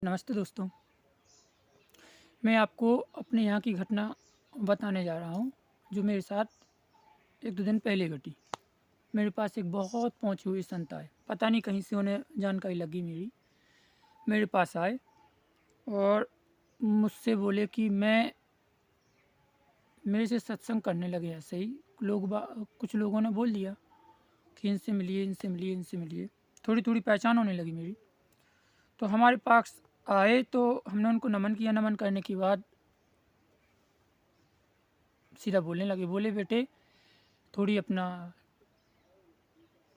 नमस्ते दोस्तों। मैं आपको अपने यहाँ की घटना बताने जा रहा हूँ, जो मेरे साथ 1-2 दिन पहले घटी। मेरे पास एक बहुत पहुँची हुई संत आए, पता नहीं कहीं से उन्हें जानकारी लगी मेरे पास आए और मुझसे बोले कि मेरे से सत्संग करने लगे ऐसे ही। कुछ लोगों ने बोल दिया कि इनसे मिलिए, इनसे मिलिए, इनसे मिलिए। थोड़ी-थोड़ी पहचान होने लगी मेरी। तो हमारे पास आए तो हमने उनको नमन किया, नमन करने के बाद सीधा बोलने लगे, बोले बेटे थोड़ी अपना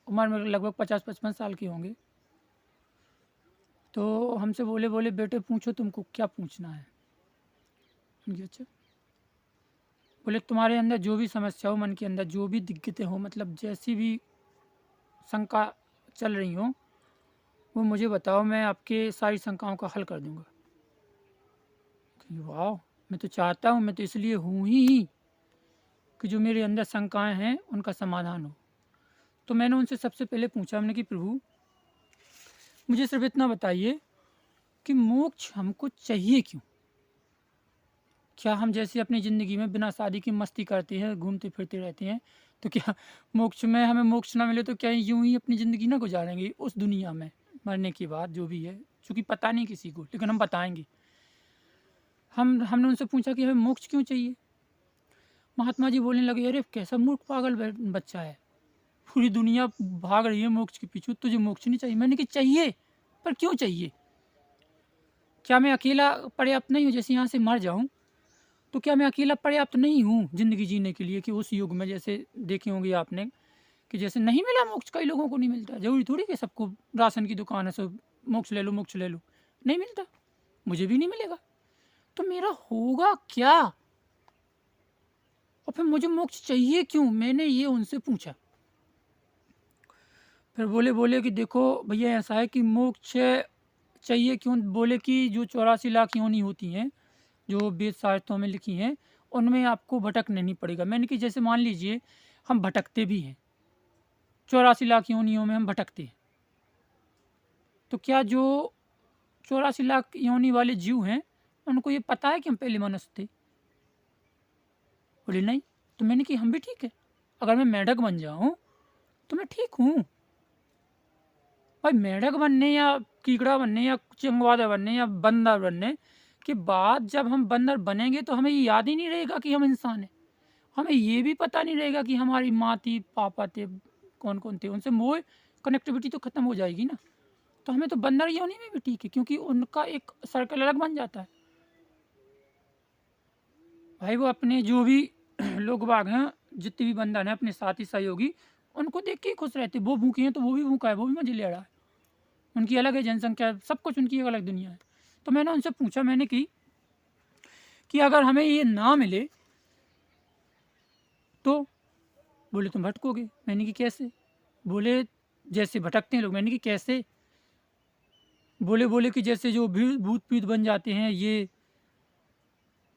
उम्र में लगभग 50-55 साल के होंगे। तो हमसे बोले बेटे पूछो तुमको क्या पूछना है? मैंने कहा अच्छा। बोले तुम्हारे अंदर जो भी समस्या हो, मन के अंदर जो भी दिक्कतें हो, मतलब जैसी भी शंका चल रही हो, वो मुझे बताओ, मैं आपके सारी शंकाओं का हल कर दूँगा। कि वाह! मैं तो चाहता हूँ, मैं तो इसलिए हूँ ही कि जो मेरे अंदर शंकाएँ हैं उनका समाधान हो। तो मैंने उनसे सबसे पहले पूछा, मैंने कि प्रभु मुझे सिर्फ़ इतना बताइए कि मोक्ष हमको चाहिए क्यों? क्या हम जैसे अपनी ज़िंदगी में बिना शादी के मस्ती करते हैं, घूमते-फिरते रहते हैं, तो क्या मोक्ष में हमें मोक्ष ना मिले तो क्या यूँ ही अपनी ज़िंदगी ना गुज़ारेंगे उस दुनिया में, मरने के बाद जो भी है? चूँकि पता नहीं किसी को, लेकिन हम बताएँगे। हमने उनसे पूछा कि हमें मोक्ष क्यों चाहिए? महात्मा जी बोलने लगे, "अरे! कैसा मूर्ख पागल बच्चा है। पूरी दुनिया भाग रही है मोक्ष के पीछे, तुझे मोक्ष नहीं चाहिए?" मैंने कहा चाहिए, पर क्यों चाहिए? क्या मैं अकेला पर्याप्त नहीं हूँ? जैसे यहाँ से मर जाऊँ तो क्या मैं अकेला पर्याप्त नहीं हूँ ज़िंदगी जीने के लिए? कि उस युग में जैसे देखे होंगे आपने कि जैसे नहीं मिला मोक्ष, कई लोगों को नहीं मिलता। ज़रूरी थोड़ी कि सबको राशन की दुकान है सो मोक्ष ले लो, मोक्ष ले लो। नहीं मिलता, मुझे भी नहीं मिलेगा। तो मेरा होगा क्या? और फिर मुझे मोक्ष चाहिए क्यों? मैंने ये उनसे पूछा। फिर बोले कि देखो भैया ऐसा है कि मोक्ष चाहिए क्यों? बोले कि जो 84 लाख योनि होती हैं, जो वेद शास्त्रों में लिखी हैं, उनमें आपको भटकना नहीं पड़ेगा। मैंने कि जैसे मान लीजिए हम भटकते भी हैं, 84 लाख योनियों में हम भटकते हैं। तो क्या जो 84 लाख योनि वाले जीव हैं, उनको ये पता है कि हम पहले मनुष्य थे? बोले नहीं। तो मैंने कि हम भी ठीक है। अगर मैं मेंढक बन जाऊँ, तो मैं ठीक हूँ। भाई मेंढक बनने या कीकड़ा बनने या चमगादड़ बनने या बंदर बनने के बाद जब हम बंदर बनेंगे तो हमें ये याद ही नहीं रहेगा कि हम इंसान हैं। हमें ये भी पता नहीं रहेगा कि हमारी माँ थी, पापा थे, कौन-कौन थे। उनसे मोह कनेक्टिविटी तो खत्म हो जाएगी ना। तो हमें तो बंदर योनि में भी ठीक है, क्योंकि उनका एक सर्कल अलग बन जाता है। भाई वो अपने जो भी लोग-बाग हैं, जितने भी बंदर हैं, अपने साथी सहयोगी, उनको देख के ही खुश रहते हैं। वो भूखे हैं तो वो भी भूखा है, वो भी मज़े ले रहा है। उनकी अलग है जनसंख्या, सब कुछ उनकी एक अलग दुनिया है। तो मैंने उनसे पूछा, मैंने कि अगर हमें ये ना मिले तो? बोले तुम भटकोगे। मैंने कि कैसे? बोले जैसे भटकते हैं लोग। मैंने कि कैसे? बोले कि जैसे जो भी भूत-प्रेत बन जाते हैं, ये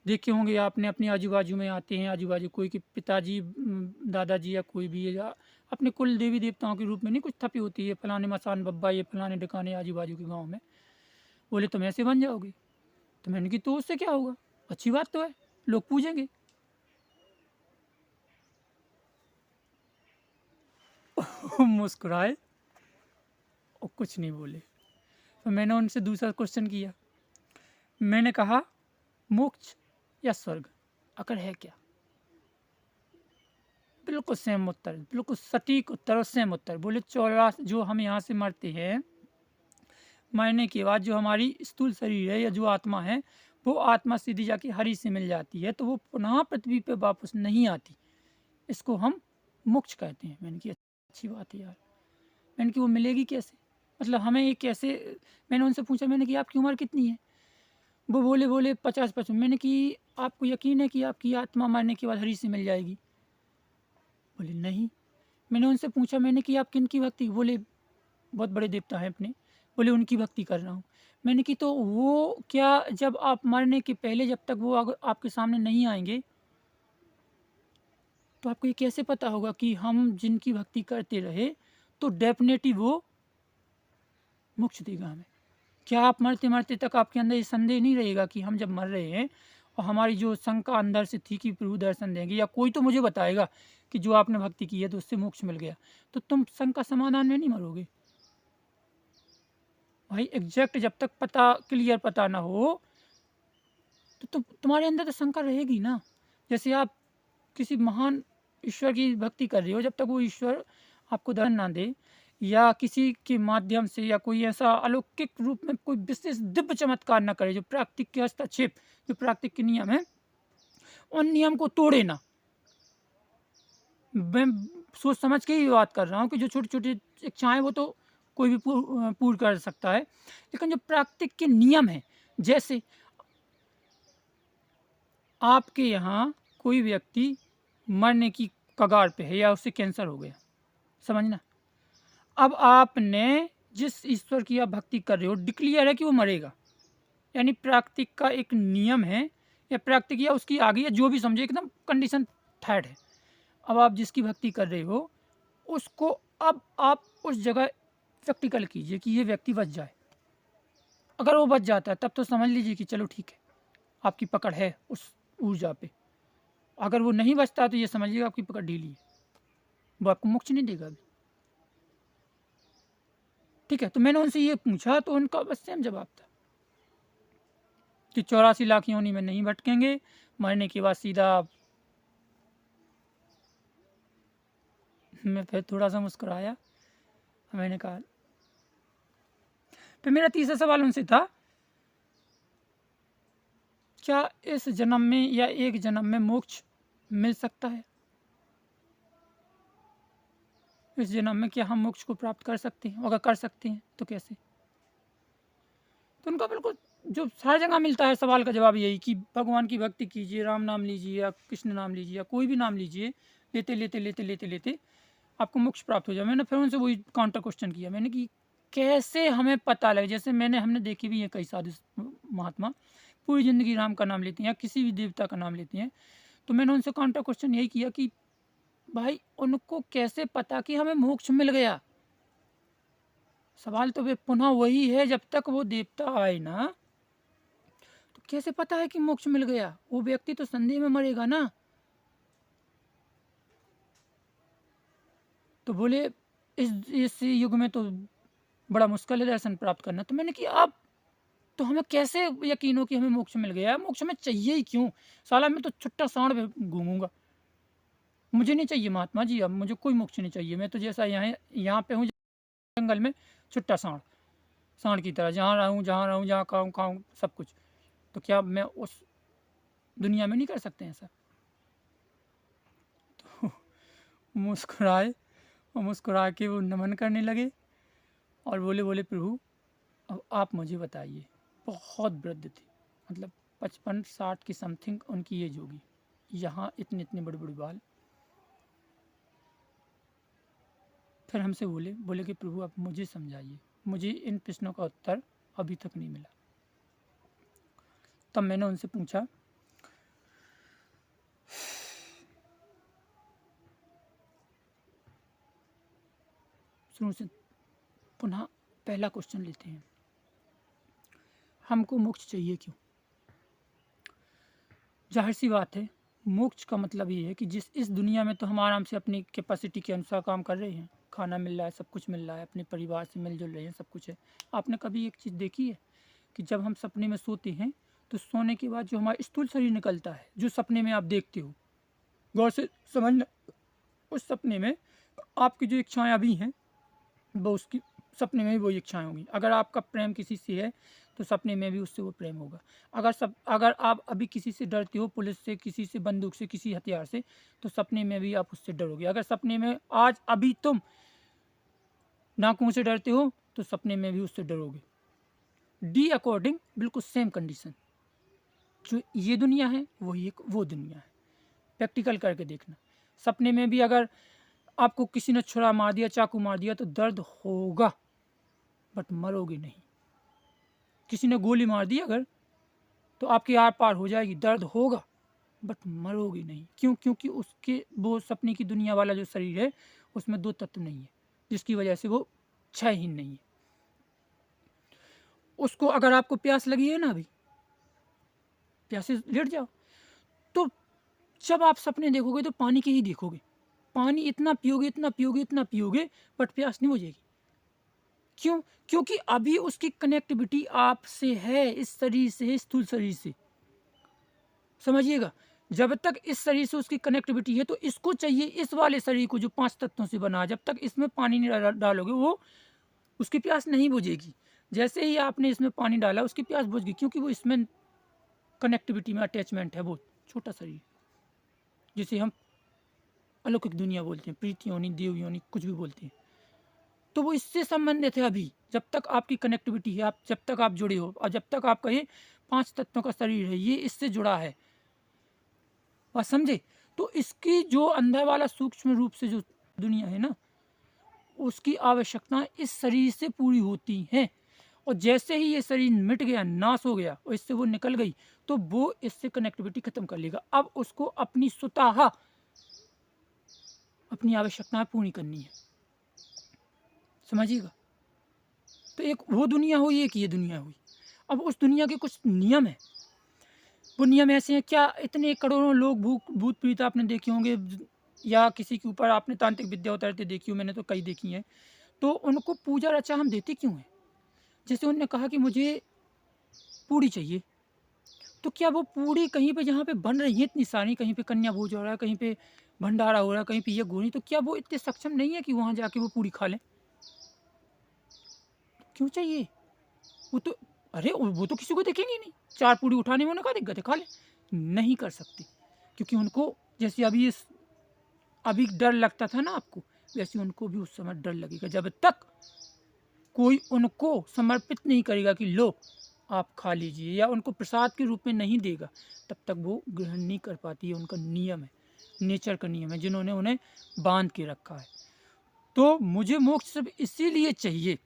देखे होंगे आपने अपने आजू-बाजू में आते हैं, आजू-बाजू कोई के पिताजी दादाजी या कोई भी है, या अपने कुल देवी-देवताओं के रूप में नहीं कुछ थपी होती है, फलाने मसान बब्बा, ये फलाने ढिकाने आजू-बाजू के गाँव में। बोले तुम ऐसे बन जाओगे। तो मैंने कि तो उससे क्या होगा? अच्छी बात तो है, लोग पूजेंगे। मुस्कुराए और कुछ नहीं बोले। तो मैंने उनसे दूसरा क्वेश्चन किया। मैंने कहा मोक्ष या स्वर्ग आखिर है क्या? बिल्कुल सेम उत्तर, बिल्कुल सटीक उत्तर और सेम उत्तर। बोले 84 जो हम यहाँ से मरते हैं, मरने के बाद जो हमारी स्थूल शरीर है या जो आत्मा है, वो आत्मा सीधी जाके हरि से मिल जाती है, तो वो पुनः पृथ्वी पे वापस नहीं आती। इसको हम मोक्ष कहते हैं। मैंने कहा अच्छी बात है यार। मैंने कि वो मिलेगी कैसे? मतलब हमें ये कैसे? मैंने उनसे पूछा, मैंने कि आपकी उम्र कितनी है? वो बोले 50-55। मैंने कि आपको यकीन है कि आपकी आत्मा मरने के बाद हरि से मिल जाएगी? बोले नहीं। मैंने उनसे पूछा, मैंने कि आप किनकी भक्ति? बोले बहुत बड़े देवता हैं अपने। बोले उनकी भक्ति कर रहा हूँ। मैंने कि तो वो क्या जब आप मरने के पहले जब तक वो आपके सामने नहीं आएँगे, तो आपको ये कैसे पता होगा कि हम जिनकी भक्ति करते रहे, तो डेफ़िनेटली वो मोक्ष देगा हमें? क्या आप मरते मरते तक आपके अंदर ये संदेह नहीं रहेगा कि हम जब मर रहे हैं और हमारी जो शंका अंदर से थी कि प्रभु दर्शन देंगे या कोई तो मुझे बताएगा कि जो आपने भक्ति की है तो उससे मोक्ष मिल गया, तो तुम शंका समाधान में नहीं मरोगे भाई। एग्जैक्ट जब तक पता क्लियर पता ना हो तो तुम्हारे अंदर तो शंका रहेगी ना। जैसे आप किसी महान ईश्वर की भक्ति कर रहे हो, जब तक वो ईश्वर आपको दर्शन ना दे या किसी के माध्यम से या कोई ऐसा अलौकिक रूप में कोई विशेष दिव्य चमत्कार ना करे, जो प्राकृतिक के हस्तक्षेप, जो प्राकृतिक के नियम है उन नियम को तोड़े ना। मैं सोच समझ के ही बात कर रहा हूँ कि जो छोटी छोटी इच्छाएं वो तो कोई भी पूर्ण कर सकता है, लेकिन जो प्राकृतिक के नियम है, जैसे आपके यहाँ कोई व्यक्ति मरने की कगार पे है या उससे कैंसर हो गया, समझना। अब आपने जिस ईश्वर की आप भक्ति कर रहे हो डिक्लेयर है कि वो मरेगा, यानी प्राकृतिक का एक नियम है या प्राकृतिक या उसकी आगे या जो भी समझे एकदम कंडीशन थर्ड है। अब आप जिसकी भक्ति कर रहे हो उसको अब आप उस जगह प्रैक्टिकल कीजिए कि ये व्यक्ति बच जाए। अगर वो बच जाता है तब तो समझ लीजिए कि चलो ठीक है, आपकी पकड़ है उस ऊर्जा पे। अगर वो नहीं बचता तो ये समझिएगा आपकी पकड़ ढीली है, वो आपको मोक्ष नहीं देगा अभी। ठीक है, तो मैंने उनसे ये पूछा तो उनका बस सेम जवाब था कि 84 लाख योनि में नहीं भटकेंगे, मरने के बाद सीधा। मैं फिर थोड़ा सा मुस्कुराया, मैंने कहा। फिर मेरा तीसरा सवाल उनसे था, क्या इस जन्म में या एक जन्म में मोक्ष मिल सकता है? इस जन्म में क्या हम मोक्ष को प्राप्त कर सकते हैं? अगर कर सकते हैं तो कैसे? तो उनका बिल्कुल जो हर जगह मिलता है सवाल का जवाब यही कि भगवान की भक्ति कीजिए, राम नाम लीजिए या कृष्ण नाम लीजिए या कोई भी नाम लीजिए, लेते लेते लेते लेते लेते आपको मोक्ष प्राप्त हो जाए। मैंने फिर उनसे वही काउंटर क्वेश्चन किया, मैंने कि कैसे हमें पता लगे? जैसे हमने देखी भी है कई साधु महात्मा पूरी ज़िंदगी राम का नाम लेते हैं या किसी भी देवता का नाम लेते हैं, तो मैंने उनसे काउंटर क्वेश्चन यही किया कि भाई उनको कैसे पता कि हमें मोक्ष मिल गया? सवाल तो वे पुनः वही है, जब तक वो देवता आए ना तो कैसे पता है कि मोक्ष मिल गया? वो व्यक्ति तो संदेह में मरेगा ना। तो बोले इस युग में तो बड़ा मुश्किल है दर्शन प्राप्त करना। तो मैंने कि आप तो हमें कैसे यकीन हो कि हमें मोक्ष मिल गया? मोक्ष हमें चाहिए ही क्यों? साला मैं तो छुट्टा सांड पे घूमूंगा, मुझे नहीं चाहिए महात्मा जी, अब मुझे कोई मोक्ष नहीं चाहिए। मैं तो जैसा यहाँ पे हूँ जंगल में, छुट्टा सांड, सांड की तरह जहाँ रहूँ जहाँ खाऊँ खाऊँ सब कुछ। तो क्या मैं उस दुनिया में नहीं कर सकते हैं ऐसा? तो मुस्कुराए और मुस्कुरा के वो नमन करने लगे और बोले प्रभु अब आप मुझे बताइए। बहुत वृद्ध थे, मतलब 55-60 की समथिंग उनकी एज होगी, यहाँ इतने इतने बड़े बड़े बाल। फिर हमसे बोले कि प्रभु आप मुझे समझाइए, मुझे इन प्रश्नों का उत्तर अभी तक नहीं मिला। तब मैंने उनसे पूछा, शुरू से पुनः पहला क्वेश्चन लेते हैं, हमको मोक्ष चाहिए क्यों? जाहिर सी बात है, मोक्ष का मतलब ये है कि इस दुनिया में तो हम आराम से अपनी कैपेसिटी के अनुसार काम कर रहे हैं, खाना मिल रहा है, सब कुछ मिल रहा है, अपने परिवार से मिलजुल रहे हैं, सब कुछ है। आपने कभी एक चीज़ देखी है कि जब हम सपने में सोते हैं तो सोने के बाद जो हमारा स्थूल शरीर निकलता है, जो सपने में आप देखते हो, गौर से समझना, उस सपने में आपकी जो इच्छाएं अभी हैं वो उसकी सपने में भी वही इच्छाएं होंगी। अगर आपका प्रेम किसी से है तो सपने में भी उससे वो प्रेम होगा। अगर आप अभी किसी से डरते हो, पुलिस से, किसी से, बंदूक से, किसी हथियार से, तो सपने में भी आप उससे डरोगे। अगर सपने में आज अभी तुम नाकों से डरते हो तो सपने में भी उससे डरोगे। डी अकॉर्डिंग बिल्कुल सेम कंडीशन। जो ये दुनिया है वही एक वो दुनिया है। प्रैक्टिकल करके देखना, सपने में भी अगर आपको किसी ने छुरा मार दिया, चाकू मार दिया, तो दर्द होगा बट मरोगे नहीं। किसी ने गोली मार दी अगर, तो आपकी आर पार हो जाएगी, दर्द होगा बट मरोगे नहीं। क्यों? क्योंकि उसके वो सपने की दुनिया वाला जो शरीर है उसमें 2 तत्व नहीं है, जिसकी वजह से वो क्षयहीन नहीं है। उसको अगर आपको प्यास लगी है ना, अभी प्यासे लेट जाओ, तो जब आप सपने देखोगे तो पानी के ही देखोगे, पानी इतना पियोगे, इतना पियोगे, इतना पियोगे, बट प्यास नहीं बुझेगी। क्यों? क्योंकि अभी उसकी कनेक्टिविटी आपसे है, इस शरीर से, इस स्थूल शरीर से। समझिएगा, जब तक इस शरीर से उसकी कनेक्टिविटी है तो इसको चाहिए इस वाले शरीर को जो 5 तत्वों से बना है। जब तक इसमें पानी नहीं डालोगे वो उसकी प्यास नहीं बुझेगी। जैसे ही आपने इसमें पानी डाला उसकी प्यास बुझ गई, क्योंकि वो इसमें कनेक्टिविटी में अटैचमेंट है, वो छोटा शरीर जिसे हम अलौकिक दुनिया बोलते हैं, प्रीति योनि, देव योनि, कुछ भी बोलते हैं। तो वो इससे संबंधित है अभी, जब तक आपकी कनेक्टिविटी है, आप जब तक आप जुड़े हो, और जब तक आपका ये 5 तत्वों का शरीर है, ये इससे जुड़ा है। बात समझे? तो इसकी जो अंदर वाला सूक्ष्म रूप से जो दुनिया है ना, उसकी आवश्यकताएं इस शरीर से पूरी होती हैं। और जैसे ही ये शरीर मिट गया, नाश हो गया और इससे वो निकल गई, तो वो इससे कनेक्टिविटी खत्म कर लेगा। अब उसको अपनी स्वतः अपनी आवश्यकताएं पूरी करनी है। समझिएगा? तो एक वो दुनिया हुई, एक ये दुनिया हुई। अब उस दुनिया के कुछ नियम है। वो नियम ऐसे हैं, क्या इतने करोड़ों लोग भूत प्रेत आपने देखे होंगे, या किसी के ऊपर आपने तांत्रिक विद्या उतरते देखी हो, मैंने तो कई देखी हैं। तो उनको पूजा रचा हम देते क्यों हैं? जैसे उन्होंने कहा कि मुझे पूड़ी चाहिए, तो क्या वो पूड़ी कहीं पे जहाँ पे बन रही है इतनी सारी, कहीं पे कन्या भोज हो रहा है, कहीं पे भंडारा हो रहा है, कहीं पे ये गोनी, तो क्या वो इतने सक्षम नहीं है कि वहाँ जाके वो पूड़ी खा लें? क्यों चाहिए? वो तो, अरे वो तो किसी को देखेंगे नहीं, 4 पूड़ी उठाने में उन्हें क्या दिक्कत है, खा ले। नहीं कर सकते, क्योंकि उनको जैसे अभी डर लगता था ना आपको, वैसे उनको भी उस समय डर लगेगा। जब तक कोई उनको समर्पित नहीं करेगा कि लो आप खा लीजिए, या उनको प्रसाद के रूप में नहीं देगा, तब तक वो ग्रहण नहीं कर पाती है। उनका नियम है, नेचर का नियम है, जिन्होंने उन्हें बांध के रखा है। तो मुझे मोक्ष सिर्फ इसीलिए चाहिए,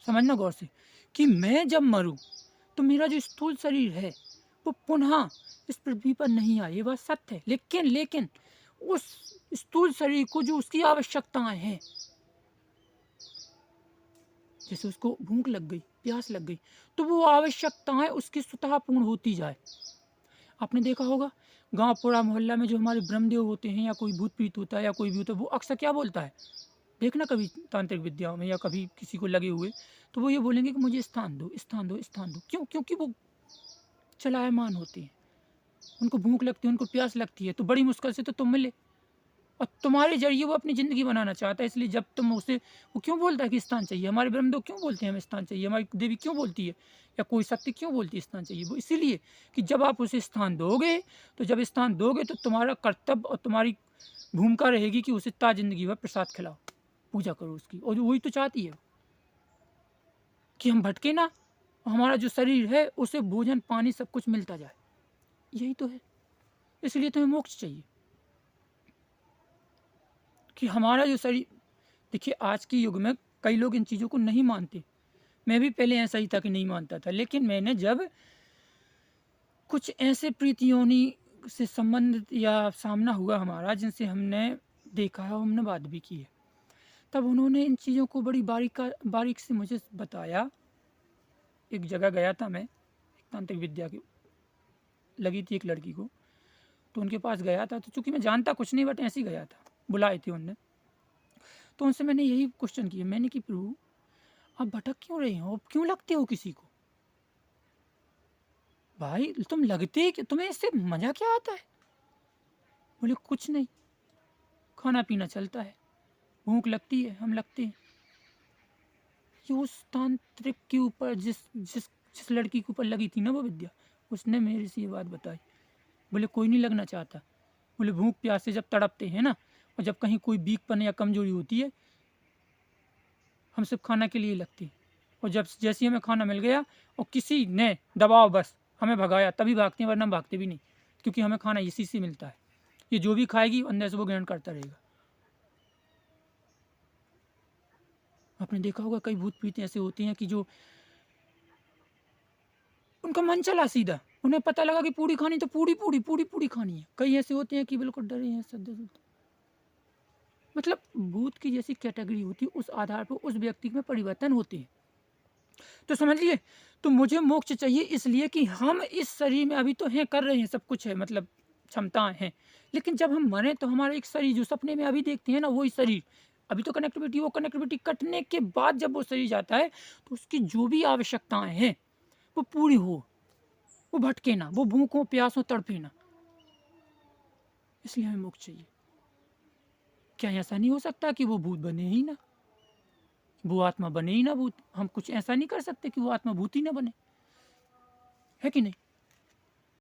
समझना गौर से, कि मैं जब मरूं तो मेरा जो स्थूल शरीर है वो पुनः इस पृथ्वी पर नहीं आए, ये बात सत्य है। लेकिन उस स्थूल शरीर को जो उसकी आवश्यकताएं हैं, जैसे उसको भूख लग गई, प्यास लग गई, तो वो आवश्यकताएं उसकी स्वतः पूर्ण होती जाए। आपने देखा होगा गांव पूरा मोहल्ला में जो हमारे ब्रह्मदेव होते हैं, या कोई भूत प्रीत होता है, या कोई भी होता है, वो अक्सर क्या बोलता है, देखना कभी तांत्रिक विद्याओं में या कभी किसी को लगे हुए, तो वो ये बोलेंगे कि मुझे स्थान दो, स्थान दो, स्थान दो। क्यों? क्योंकि वो चलायमान होते हैं, उनको भूख लगती है, उनको प्यास लगती है, तो बड़ी मुश्किल से तो तुम मिले, और तुम्हारे जरिए वो अपनी ज़िंदगी बनाना चाहता है। इसलिए जब तुम उसे, वो क्यों बोलता है कि स्थान चाहिए, हमारे ब्रह्मदेव क्यों बोलते हैं हमें स्थान चाहिए, हमारी देवी क्यों बोलती है, या कोई शक्ति क्यों बोलती है स्थान चाहिए, वो इसीलिए कि जब आप उसे स्थान दोगे, तो जब स्थान दोगे तो तुम्हारा कर्तव्य और तुम्हारी भूमिका रहेगी कि उसे ता जिंदगी भर प्रसाद खिलाओ, पूजा करो उसकी। और वही तो चाहती है कि हम भटके ना, हमारा जो शरीर है उसे भोजन पानी सब कुछ मिलता जाए, यही तो है। इसलिए तुम्हें मोक्ष चाहिए कि हमारा जो शरीर, देखिए आज के युग में कई लोग इन चीज़ों को नहीं मानते। मैं भी पहले ऐसा ही था कि नहीं मानता था, लेकिन मैंने जब कुछ ऐसे प्रीतियोनी से संबंधित या सामना हुआ हमारा, जिनसे हमने देखा है और हमने बात भी की है, तब उन्होंने इन चीज़ों को बड़ी बारीक से मुझे बताया। एक जगह गया था मैं, एक तांत्रिक विद्या की लगी थी एक लड़की को, तो उनके पास गया था। तो चूँकि मैं जानता कुछ नहीं, बट ऐसे ही गया था, बुलाए थे उनने। तो उनसे मैंने यही क्वेश्चन किया, मैंने कि प्रभु आप भटक क्यों रहे हो, क्यों लगते हो किसी को, भाई तुम लगते कि तुम्हें इससे मज़ा क्या आता है? बोले कुछ नहीं, खाना पीना चलता है, भूख लगती है, हम लगते हैं। ये उस तांत्रिक के ऊपर जिस जिस जिस लड़की के ऊपर लगी थी ना वो विद्या, उसने मेरे से ये बात बताई। बोले कोई नहीं लगना चाहता, बोले भूख प्यास से जब तड़पते हैं ना, और जब कहीं कोई वीकपन या कमजोरी होती है, हम सिर्फ खाना के लिए लगते हैं। और जब जैसे हमें खाना मिल गया और किसी ने दबाव बस हमें भगाया, तभी भागते हैं, वरना भागते भी नहीं, क्योंकि हमें खाना इसी से मिलता है। ये जो भी खाएगी अंदर से वो ग्रहण करता रहेगा। आपने देखा होगा कई भूत प्रीत ऐसे होते हैं कि जो उनका मन चला सीधा, उन्हें पता लगा कि पूड़ी खानी तो पूड़ी पूड़ी पूड़ी पूड़ी खानी है। कई ऐसे होते हैं कि बिल्कुल डरे हैं, सद्दे सुद्दे। मतलब भूत की जैसी कैटेगरी होती है, उस आधार पर उस व्यक्ति में परिवर्तन होते हैं। तो समझ लिए, तो मुझे मोक्ष चाहिए इसलिए कि हम इस शरीर में अभी तो हैं, कर रहे हैं, सब कुछ है, मतलब क्षमताएं हैं, लेकिन जब हम मरें तो हमारा एक शरीर जो सपने में अभी देखते हैं ना, वही शरीर, अभी तो कनेक्टिविटी, वो कनेक्टिविटी कटने के बाद जब वो शरीर जाता है तो उसकी जो भी आवश्यकताएं हैं वो पूरी हो, वो भटके ना, वो भूखों प्यासों तड़पे ना, इसलिए हमें मोक्ष चाहिए। क्या ऐसा नहीं हो सकता कि वो भूत बने ही ना, वो आत्मा बने ही ना भूत, हम कुछ ऐसा नहीं कर सकते कि वो आत्मा भूत ही ना बने, है कि नहीं?